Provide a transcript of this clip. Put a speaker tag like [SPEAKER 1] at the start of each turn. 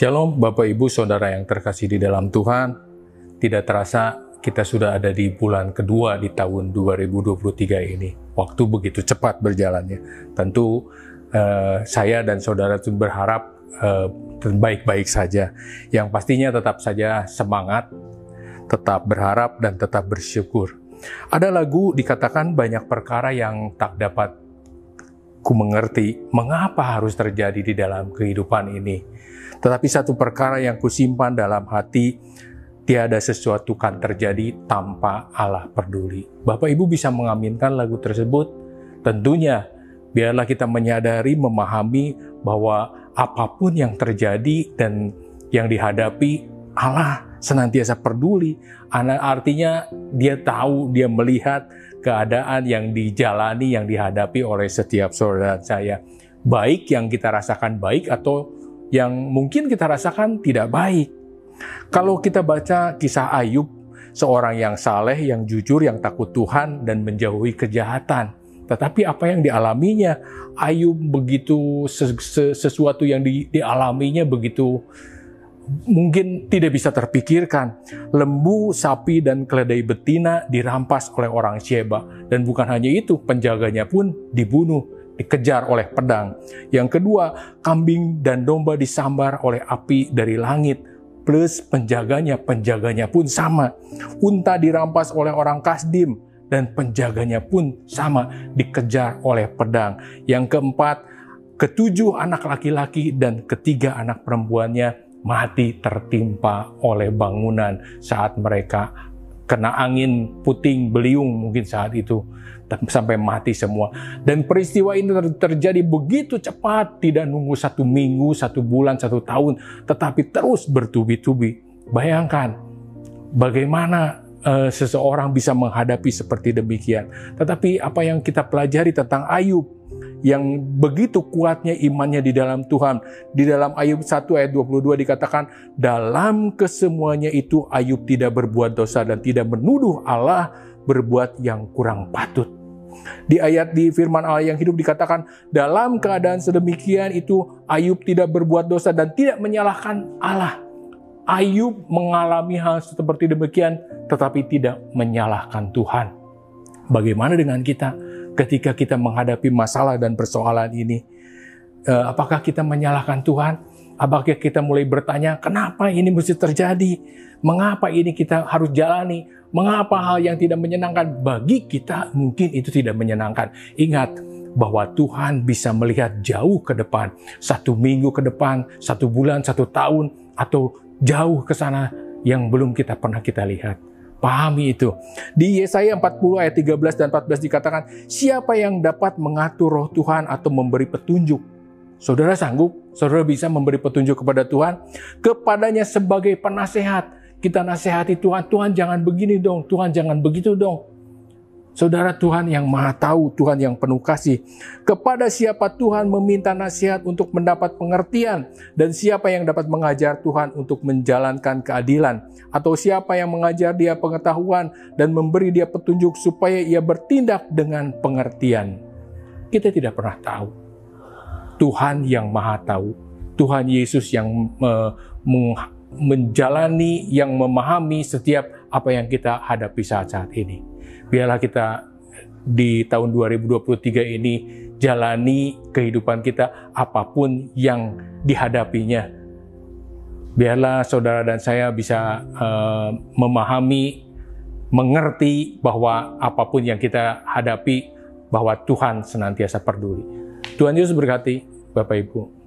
[SPEAKER 1] Shalom Bapak Ibu Saudara yang terkasih di dalam Tuhan. Tidak terasa kita sudah ada di bulan kedua di tahun 2023 ini. Waktu begitu cepat berjalannya. Tentu saya dan saudara itu berharap baik-baik saja. Yang pastinya tetap saja semangat, tetap berharap dan tetap bersyukur. Ada lagu dikatakan banyak perkara yang tak dapat ku mengerti mengapa harus terjadi di dalam kehidupan ini. Tetapi satu perkara yang kusimpan dalam hati, tiada sesuatu kan terjadi tanpa Allah peduli. Bapak Ibu bisa mengaminkan lagu tersebut? Tentunya, biarlah kita menyadari, memahami bahwa apapun yang terjadi dan yang dihadapi, Allah senantiasa peduli. Artinya dia tahu, dia melihat keadaan yang dijalani, yang dihadapi oleh setiap saudara saya. Baik yang kita rasakan baik atau yang mungkin kita rasakan tidak baik. Kalau kita baca kisah Ayub, seorang yang saleh, yang jujur, yang takut Tuhan, dan menjauhi kejahatan. Tetapi apa yang dialaminya? Ayub begitu, sesuatu yang dialaminya begitu mungkin tidak bisa terpikirkan. Lembu, sapi, dan keledai betina dirampas oleh orang Syeba. Dan bukan hanya itu, penjaganya pun dibunuh, dikejar oleh pedang. Yang kedua, kambing dan domba disambar oleh api dari langit. Plus penjaganya pun sama. Unta dirampas oleh orang Kasdim dan penjaganya pun sama, dikejar oleh pedang. Yang keempat, ketujuh anak laki-laki dan ketiga anak perempuannya mati tertimpa oleh bangunan saat mereka kena angin puting beliung mungkin saat itu, sampai mati semua. Dan peristiwa ini terjadi begitu cepat, tidak nunggu 1 minggu, 1 bulan, 1 tahun, tetapi terus bertubi-tubi. Bayangkan bagaimana seseorang bisa menghadapi seperti demikian. Tetapi apa yang kita pelajari tentang Ayub, yang begitu kuatnya imannya di dalam Tuhan. Di dalam Ayub 1 ayat 22 dikatakan, dalam kesemuanya itu Ayub tidak berbuat dosa dan tidak menuduh Allah berbuat yang kurang patut. Di firman Allah yang hidup dikatakan, dalam keadaan sedemikian itu Ayub tidak berbuat dosa dan tidak menyalahkan Allah. Ayub mengalami hal seperti demikian tetapi tidak menyalahkan Tuhan. Bagaimana dengan kita? Ketika kita menghadapi masalah dan persoalan ini, apakah kita menyalahkan Tuhan? Apakah kita mulai bertanya, kenapa ini mesti terjadi? Mengapa ini kita harus jalani? Mengapa hal yang tidak menyenangkan? Bagi kita mungkin itu tidak menyenangkan. Ingat bahwa Tuhan bisa melihat jauh ke depan. 1 minggu ke depan, 1 bulan, 1 tahun, atau jauh ke sana yang belum pernah kita lihat. Pahami itu. Di Yesaya 40 ayat 13 dan 14 dikatakan, siapa yang dapat mengatur roh Tuhan atau memberi petunjuk? Saudara sanggup? Saudara bisa memberi petunjuk kepada Tuhan? Kepadanya sebagai penasehat. Kita nasihati Tuhan, Tuhan jangan begini dong, Tuhan jangan begitu dong. Saudara, Tuhan yang maha tahu, Tuhan yang penuh kasih. Kepada siapa Tuhan meminta nasihat untuk mendapat pengertian, dan siapa yang dapat mengajar Tuhan untuk menjalankan keadilan, atau siapa yang mengajar dia pengetahuan dan memberi dia petunjuk supaya ia bertindak dengan pengertian. Kita tidak pernah tahu. Tuhan yang maha tahu, Tuhan Yesus yang menjalani, yang memahami setiap apa yang kita hadapi saat-saat ini. Biarlah kita di tahun 2023 ini jalani kehidupan kita apapun yang dihadapinya. Biarlah saudara dan saya bisa memahami, mengerti bahwa apapun yang kita hadapi, bahwa Tuhan senantiasa peduli. Tuhan Yesus berkati Bapak Ibu.